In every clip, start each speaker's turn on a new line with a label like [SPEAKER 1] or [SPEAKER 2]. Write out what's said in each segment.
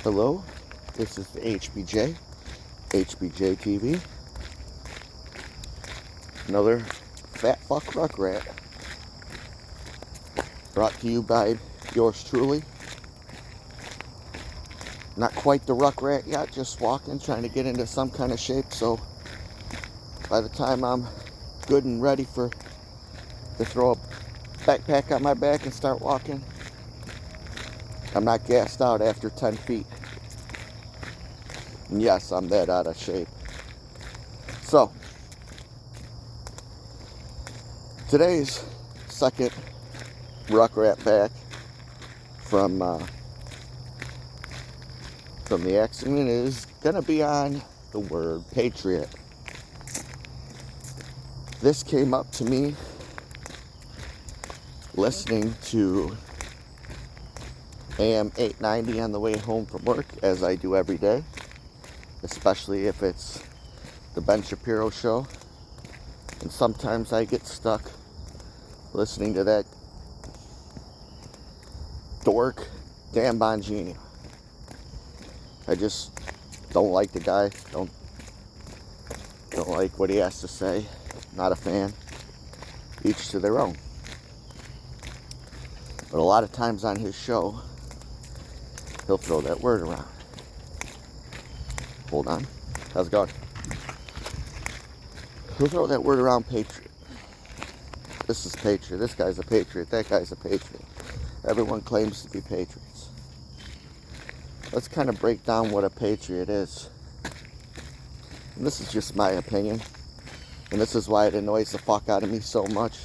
[SPEAKER 1] Hello, this is the HBJ TV. Another fat fuck Ruck Rant. Brought to you by yours truly. Not quite the Ruck Rant yet, just walking, trying to get into some kind of shape, so by the time I'm good and ready to throw a backpack on my back and start walking, I'm not gassed out after 10 feet. And yes, I'm that out of shape. So, today's second Ruck Rant back from the accident is gonna be on the word patriot. This came up to me listening to AM 890 on the way home from work, as I do every day, especially if it's the Ben Shapiro show. And sometimes I get stuck listening to that dork Dan Bongino. I just don't like the guy. Don't like what he has to say. Not a fan. Each to their own. But a lot of times on his show, he'll throw that word around. Hold on. How's it going? He'll throw that word around, patriot. This is patriot. This guy's a patriot. That guy's a patriot. Everyone claims to be patriots. Let's kind of break down what a patriot is. And this is just my opinion. And this is why it annoys the fuck out of me so much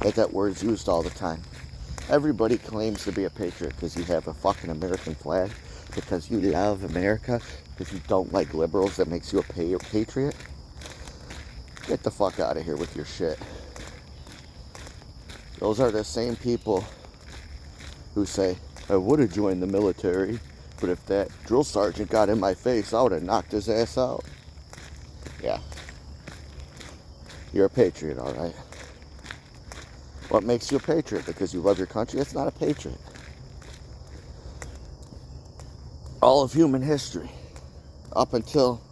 [SPEAKER 1] that word's used all the time. Everybody claims to be a patriot because you have a fucking American flag, because you love America, because you don't like liberals that makes you a patriot. Get the fuck out of here with your shit. Those are the same people who say, I would have joined the military, but if that drill sergeant got in my face, I would have knocked his ass out. Yeah. You're a patriot, alright? What makes you a patriot? Because you love your country? That's not a patriot. All of human history, up until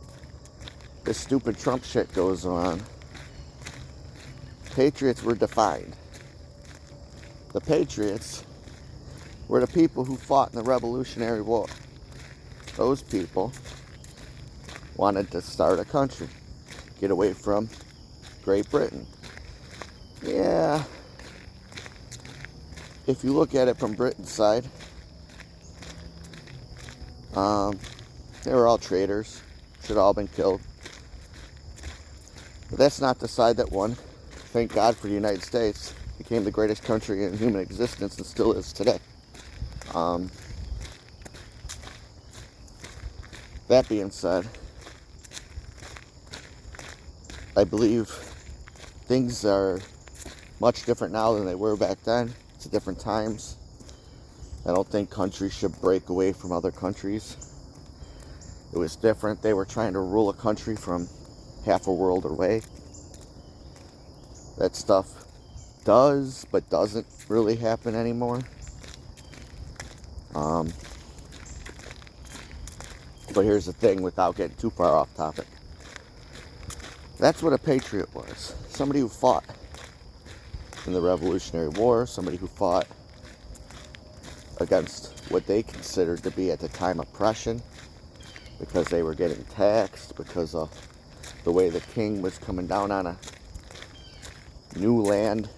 [SPEAKER 1] this stupid Trump shit goes on, patriots were defined. The patriots were the people who fought in the Revolutionary War. Those people wanted to start a country, get away from Great Britain. Yeah. If you look at it from Britain's side, they were all traitors. Should have all been killed. But that's not the side that won. Thank God for the United States. Became the greatest country in human existence and still is today. That being said, I believe things are much different now than they were back then. It's different times. I don't think countries should break away from other countries. It was different. They were trying to rule a country from half a world away. That stuff does, but doesn't really happen anymore. But here's the thing, without getting too far off topic. That's what a patriot was. Somebody who fought in the Revolutionary War, somebody who fought against what they considered to be at the time oppression, because they were getting taxed, because of the way the king was coming down on a new land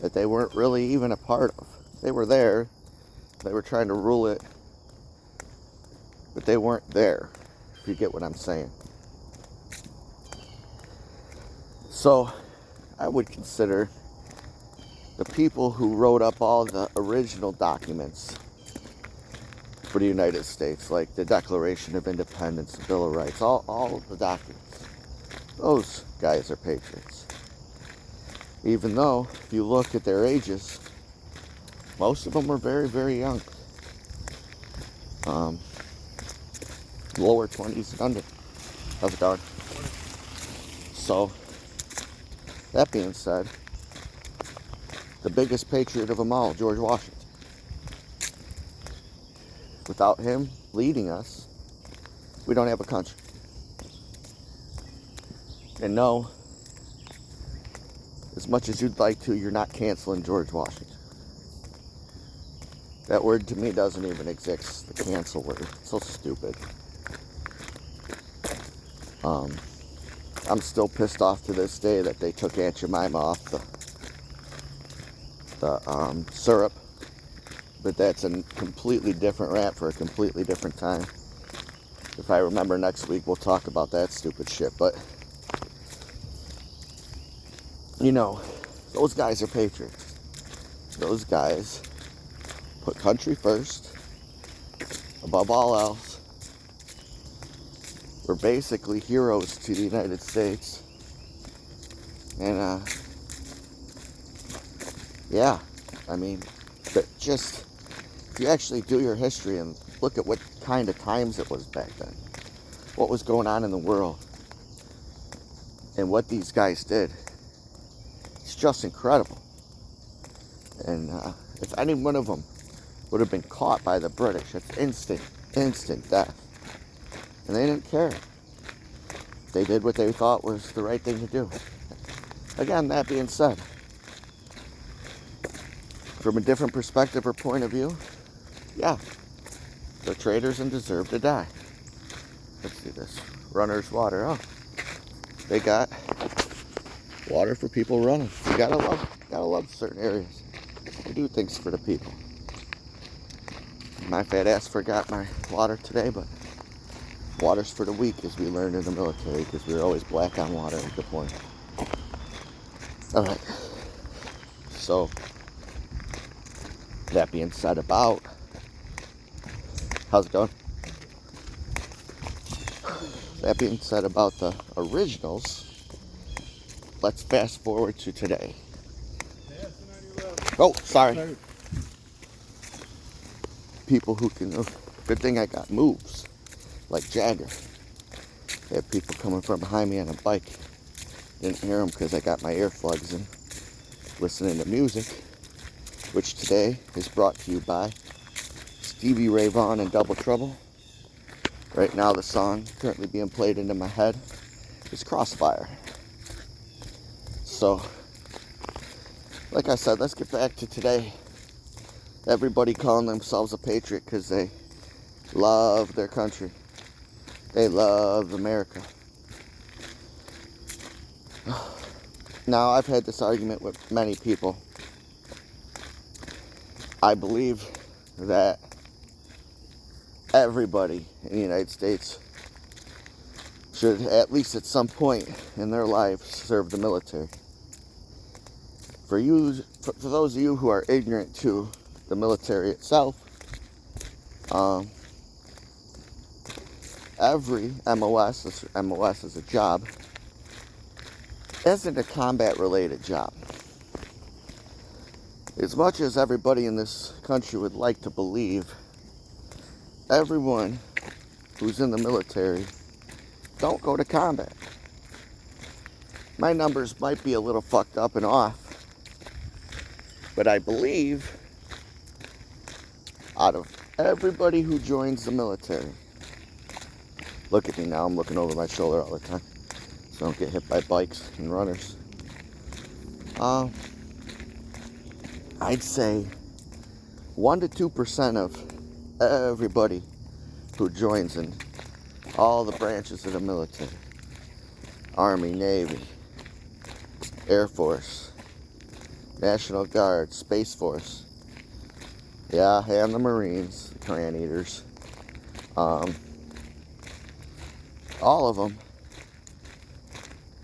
[SPEAKER 1] that they weren't really even a part of. They were there, they were trying to rule it, but they weren't there, if you get what I'm saying. So, I would consider the people who wrote up all the original documents for the United States, like the Declaration of Independence, the Bill of Rights, all of the documents. Those guys are patriots. Even though, if you look at their ages, most of them were very, very young. Lower 20s and under. How's it going? So, that being said, the biggest patriot of them all, George Washington. without him leading us, we don't have a country. And no, as much as you'd like to, you're not canceling George Washington. That word to me doesn't even exist, the cancel word. It's so stupid. I'm still pissed off to this day that they took Aunt Jemima off the syrup. But that's a completely different rant for a completely different time. If I remember next week, we'll talk about that stupid shit. But, you know, those guys are patriots. Those guys put country first, above all else. We're basically heroes to the United States. And, yeah, I mean, but just, if you actually do your history and look at what kind of times it was back then, what was going on in the world, and what these guys did, it's just incredible. And if any one of them would have been caught by the British, it's instant death. And they didn't care. They did what they thought was the right thing to do. Again, that being said, from a different perspective or point of view, yeah, they're traitors and deserve to die. Let's see this. Runner's water. Oh, they got water for people running. You gotta love certain areas. They do things for the people. My fat ass forgot my water today, but water's for the weak, as we learned in the military, because we were always black on water. Good point. Alright. So, that being said about... How's it going? That being said about the originals, let's fast forward to today. Oh, sorry. People who can... Good thing I got moves. Like Jagger. I had people coming from behind me on a bike. Didn't hear them because I got my earplugs in, listening to music, which today is brought to you by Stevie Ray Vaughan and Double Trouble. Right now the song currently being played into my head is Crossfire. So, like I said, let's get back to today. Everybody calling themselves a patriot because they love their country. They love America. Now, I've had this argument with many people. I believe that everybody in the United States should, at least at some point in their life, serve the military. For those of you who are ignorant to the military itself, every MOS is a job, isn't a combat-related job. As much as everybody in this country would like to believe, everyone who's in the military don't go to combat. My numbers might be a little fucked up and off, but I believe out of everybody who joins the military, look at me now, I'm looking over my shoulder all the time, so I don't get hit by bikes and runners. I'd say 1 to 2% of everybody who joins in all the branches of the military, Army, Navy, Air Force, National Guard, Space Force, yeah, and the Marines, the Korean eaters, all of them,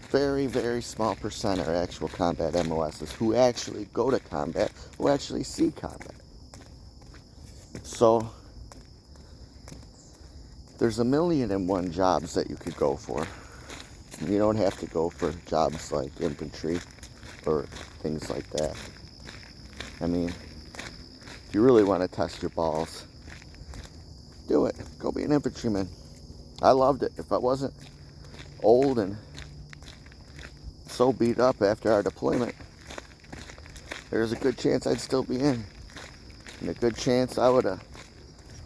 [SPEAKER 1] very, very small percent are actual combat MOSs who actually go to combat, who actually see combat. So, there's 1,000,001 jobs that you could go for. You don't have to go for jobs like infantry or things like that. I mean, if you really want to test your balls, do it. Go be an infantryman. I loved it. If I wasn't old and so beat up after our deployment, there's a good chance I'd still be in. And a good chance I would have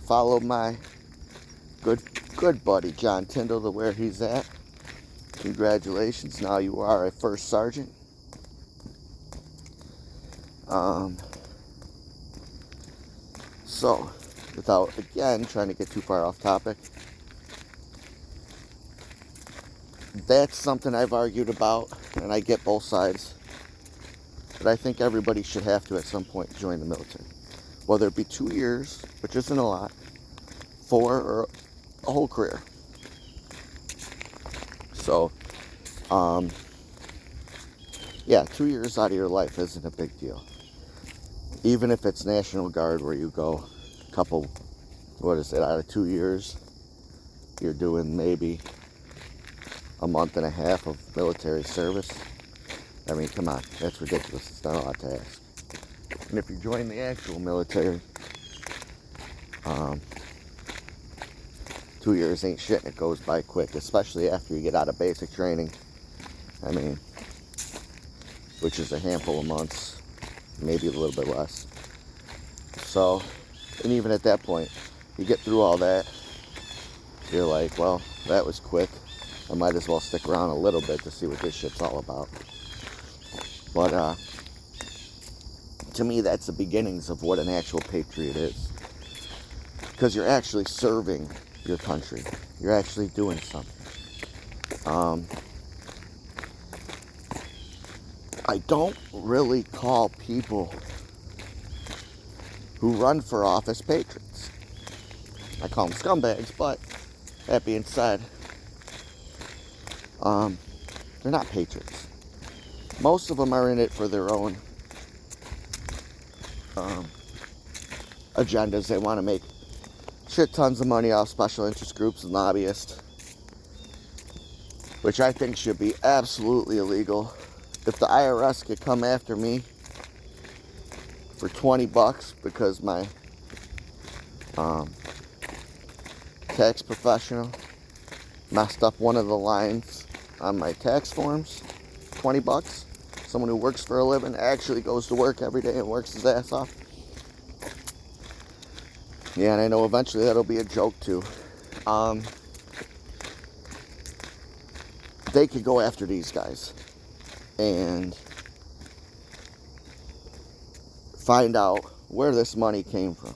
[SPEAKER 1] follow my good buddy John Tyndall to where he's at. Congratulations, now you are a first sergeant. So, without again trying to get too far off topic, that's something I've argued about, and I get both sides. But I think everybody should have to at some point join the military. Whether it be 2 years, which isn't a lot, 4, or a whole career. So, yeah, 2 years out of your life isn't a big deal. Even if it's National Guard where you go a couple, out of 2 years, you're doing maybe a month and a half of military service. I mean, come on, that's ridiculous. It's not a lot to ask. And if you join the actual military, 2 years ain't shit, and it goes by quick, especially after you get out of basic training. I mean, which is a handful of months, maybe a little bit less. So, and even at that point, you get through all that, you're like, well, that was quick. I might as well stick around a little bit to see what this shit's all about. But, to me, that's the beginnings of what an actual patriot is. Because you're actually serving your country. You're actually doing something. I don't really call people who run for office patriots. I call them scumbags, but that being said, they're not patriots. Most of them are in it for their own agendas. They want to make shit tons of money off special interest groups and lobbyists, which I think should be absolutely illegal. If the IRS could come after me for $20 because my tax professional messed up one of the lines on my tax forms, $20. Someone who works for a living, actually goes to work every day and works his ass off. Yeah, and I know eventually that'll be a joke too. They could go after these guys and find out where this money came from.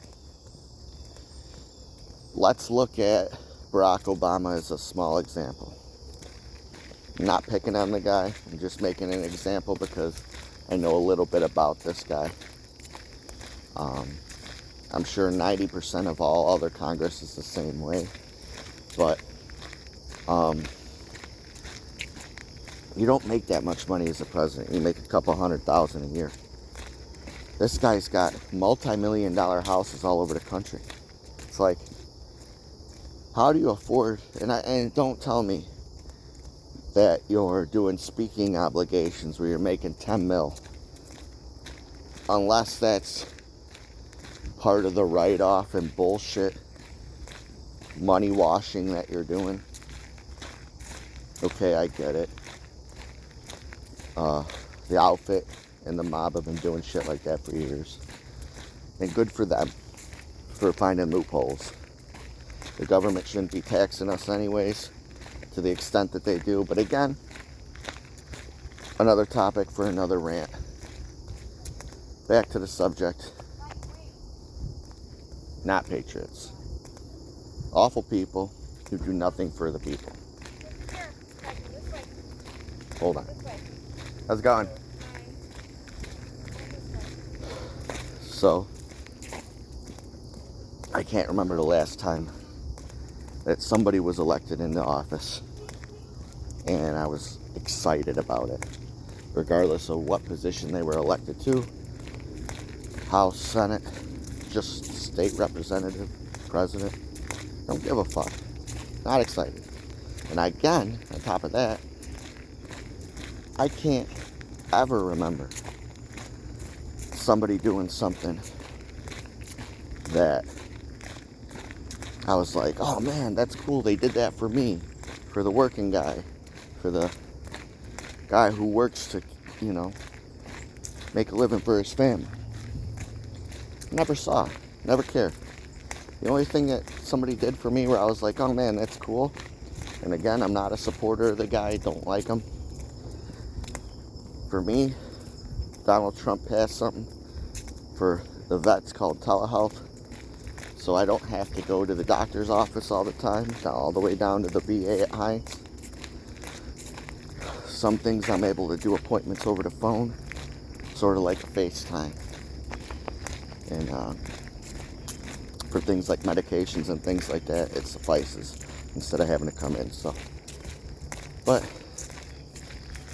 [SPEAKER 1] Let's look at Barack Obama as a small example. I'm not picking on the guy, I'm just making an example because I know a little bit about this guy. I'm sure 90% of all other Congress is the same way, but you don't make that much money as a president. You make a couple $100,000 a year. This guy's got multi-million-dollar houses all over the country. It's like, how do you afford? And don't tell me that you're doing speaking obligations where you're making 10 mil, unless that's part of the write-off and bullshit money washing that you're doing. Okay, I get it. The outfit and the mob have been doing shit like that for years, and good for them for finding loopholes. The government shouldn't be taxing us anyways to the extent that they do, but again, another topic for another rant. Back to the subject. Not patriots. Awful people who do nothing for the people. Hold on. How's it going? So, I can't remember the last time that somebody was elected into office and I was excited about it, regardless of what position they were elected to. House, Senate, just state representative, president. Don't give a fuck. Not excited. And again, on top of that, I can't ever remember somebody doing something that I was like, oh man, that's cool, they did that for me, for the working guy, for the guy who works to, make a living for his family. Never saw, never cared. The only thing that somebody did for me where I was like, oh man, that's cool. And again, I'm not a supporter of the guy, don't like him. For me, Donald Trump passed something for the vets called telehealth. So I don't have to go to the doctor's office all the time, all the way down to the VA at Hines. Some things I'm able to do appointments over the phone, sort of like a FaceTime. And for things like medications and things like that, it suffices instead of having to come in. So, but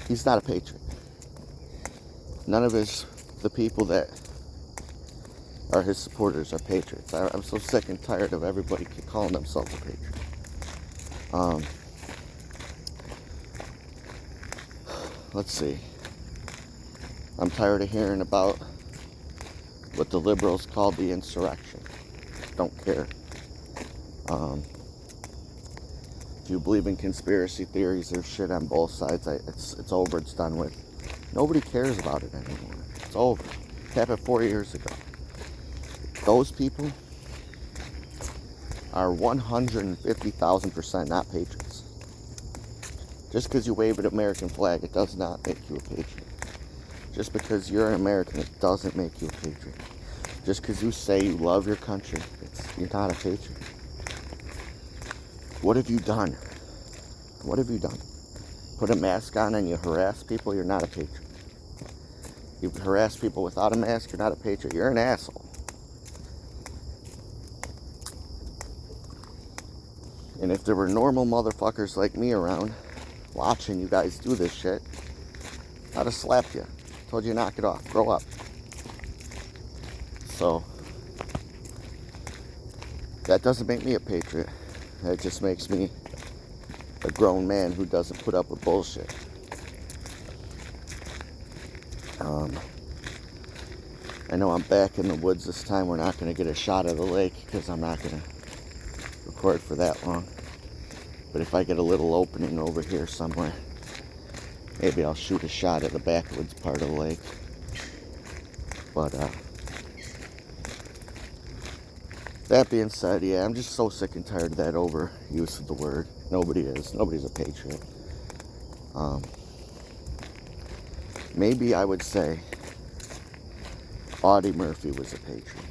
[SPEAKER 1] he's not a patriot. None of the people that are his supporters are patriots. I'm so sick and tired of everybody calling themselves a patriot. Let's see. I'm tired of hearing about what the liberals called the insurrection. Don't care. If you believe in conspiracy theories, there's shit on both sides. It's over. It's done with. Nobody cares about it anymore. It's over. It happened 4 years ago. Those people are 150,000% not patriots. Just because you wave an American flag, it does not make you a patriot. Just because you're an American, it doesn't make you a patriot. Just because you say you love your country, you're not a patriot. What have you done? What have you done? Put a mask on and you harass people, you're not a patriot. You harass people without a mask, you're not a patriot. You're an asshole. And if there were normal motherfuckers like me around watching you guys do this shit, I'd have slapped you. Told you to knock it off. Grow up. So, that doesn't make me a patriot. That just makes me a grown man who doesn't put up with bullshit. I know I'm back in the woods this time. We're not going to get a shot of the lake because I'm not going to record for that long. But if I get a little opening over here somewhere, maybe I'll shoot a shot at the backwoods part of the lake. But that being said, yeah, I'm just so sick and tired of that overuse of the word. Nobody is. Nobody's a patriot. Maybe I would say Audie Murphy was a patriot.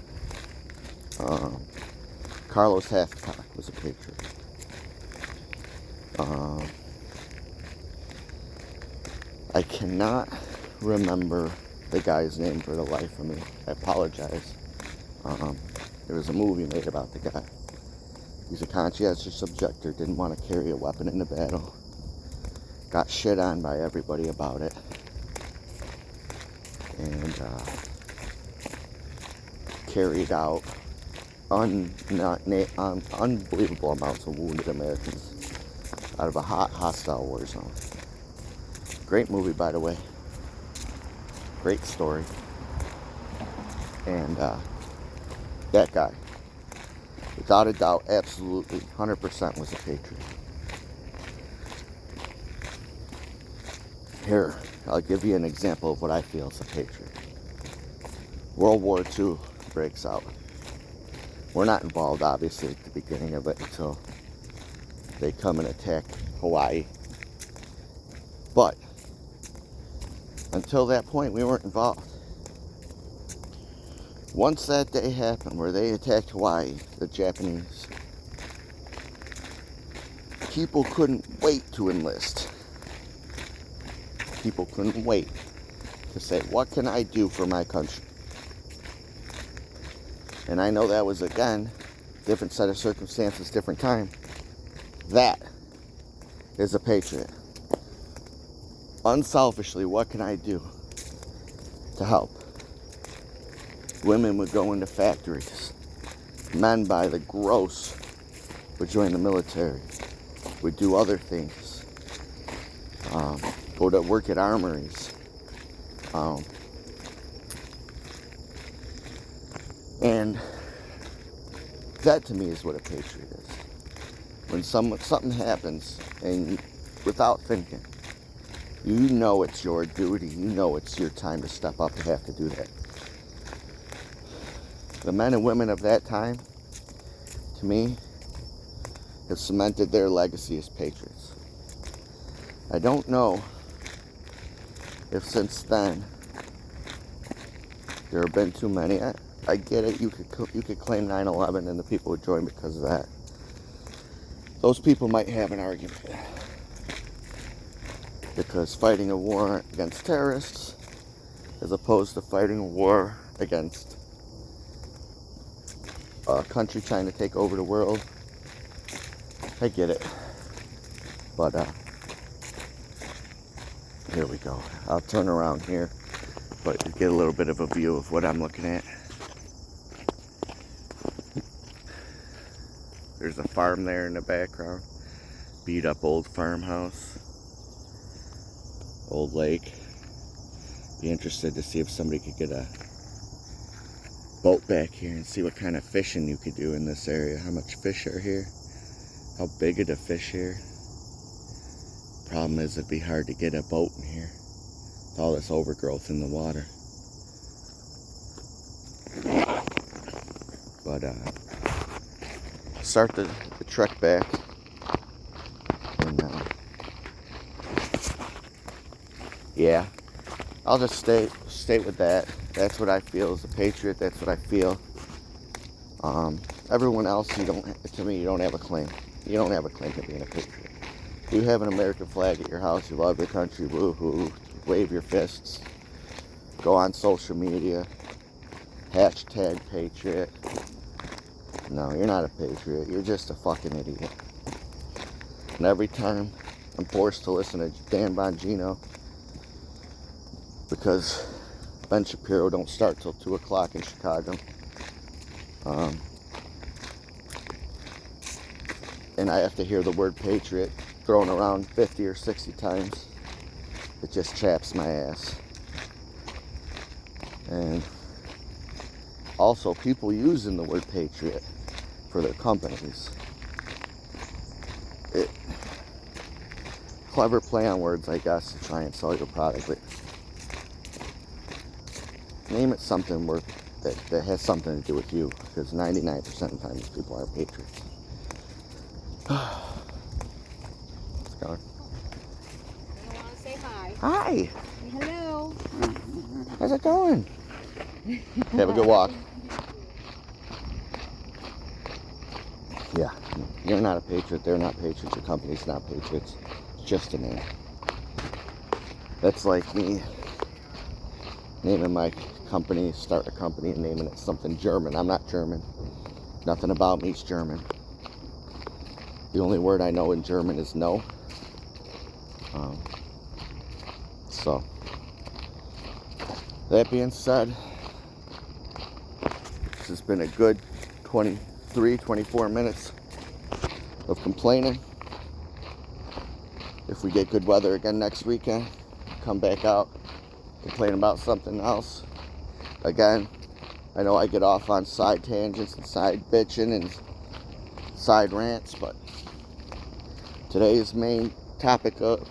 [SPEAKER 1] Carlos Hathcock was a patriot. I cannot remember the guy's name for the life of me. I apologize. There was a movie made about the guy. He's a conscientious objector, didn't want to carry a weapon into battle. Got shit on by everybody about it. And carried out unbelievable amounts of wounded Americans out of a hostile war zone. Great movie, by the way. Great story. And that guy, without a doubt, absolutely, 100% was a patriot. Here, I'll give you an example of what I feel is a patriot. World War II breaks out. We're not involved, obviously, at the beginning of it until they come and attack Hawaii. But until that point, we weren't involved. Once that day happened where they attacked Hawaii, the Japanese, people couldn't wait to enlist. People couldn't wait to say, what can I do for my country? And I know that was, again, different set of circumstances, different time. That is a patriot. Unselfishly, what can I do to help? Women would go into factories. Men, by the gross, would join the military. Would do other things. Go to work at armories. And that to me is what a patriot is. When something happens and without thinking, you know it's your duty, you know it's your time to step up to have to do that. The men and women of that time me, have cemented their legacy as patriots. I don't know if since then there have been too many. I get it. You could claim 9/11 and the people would join because of that. Those people might have an argument, because fighting a war against terrorists as opposed to fighting a war against a country trying to take over the world, I get it. But here we go. I'll turn around here, but you get a little bit of a view of what I'm looking at. There's a farm there in the background. Beat up old farmhouse. Old lake. Be interested to see if somebody could get a boat back here and see what kind of fishing you could do in this area. How much fish are here? How big are the fish here? Problem is, it'd be hard to get a boat in here with all this overgrowth in the water. But start the trek back, and yeah, I'll just stay with that. That's what I feel as a patriot. That's what I feel. Everyone else, to me, you don't have a claim. You don't have a claim to being a patriot. You have an American flag at your house. You love your country. Woo-hoo. Wave your fists. Go on social media. Hashtag patriot. No, you're not a patriot. You're just a fucking idiot. And every time I'm forced to listen to Dan Bongino, because Ben Shapiro don't start till 2 o'clock in Chicago, and I have to hear the word patriot thrown around 50 or 60 times, it just chaps my ass. And also, people using the word patriot for their companies. Clever play on words, I guess, to try and sell your product. But name it something that has something to do with you, because 99% of the time these people are patriots. What's going on?
[SPEAKER 2] I want to say hi.
[SPEAKER 1] Hi.
[SPEAKER 2] Hello.
[SPEAKER 1] How's it going? Have a good walk. Yeah, you're not a patriot. They're not patriots. Your company's not patriots. It's just a name. That's like me naming my company, starting a company and naming it something German. I'm not German. Nothing about me's German. The only word I know in German is no. So, that being said, this has been a good 24 minutes of complaining. If we get good weather again next weekend, come back out, complain about something else. Again, I know I get off on side tangents and side bitching and side rants, but today's main topic of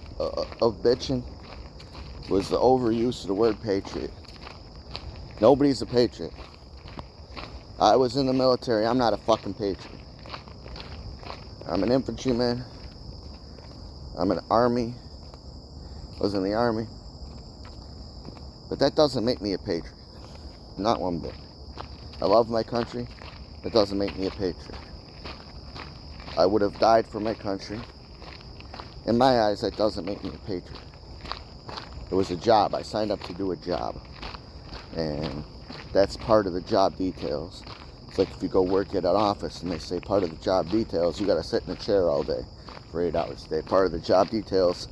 [SPEAKER 1] bitching was the overuse of the word patriot. Nobody's a patriot. I was in the military. I'm not a fucking patriot. I'm an infantryman. I'm an army. Was in the army. But that doesn't make me a patriot. Not one bit. I love my country. That doesn't make me a patriot. I would have died for my country. In my eyes, that doesn't make me a patriot. It was a job. I signed up to do a job. And that's part of the job details. It's like if you go work at an office and they say part of the job details, you got to sit in a chair all day for 8 hours a day. Part of the job details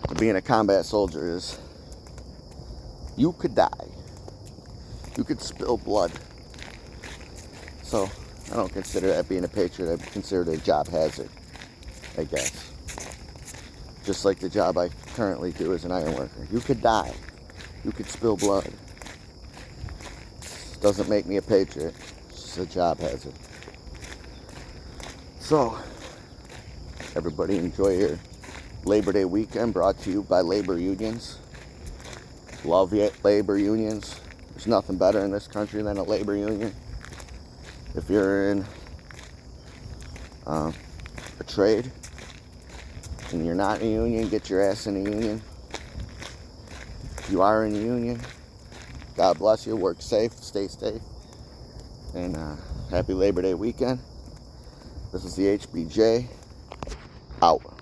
[SPEAKER 1] of being a combat soldier is you could die. You could spill blood. So I don't consider that being a patriot. I consider it a job hazard, I guess. Just like the job I currently do as an iron worker. You could die. You could spill blood. Doesn't make me a patriot. It's just a job hazard. So, everybody enjoy your Labor Day weekend, brought to you by labor unions. Love labor unions. There's nothing better in this country than a labor union. If you're in a trade and you're not in a union, get your ass in a union. If you are in a union, God bless you. Work safe, stay safe, and happy Labor Day weekend. This is the HBJ, out.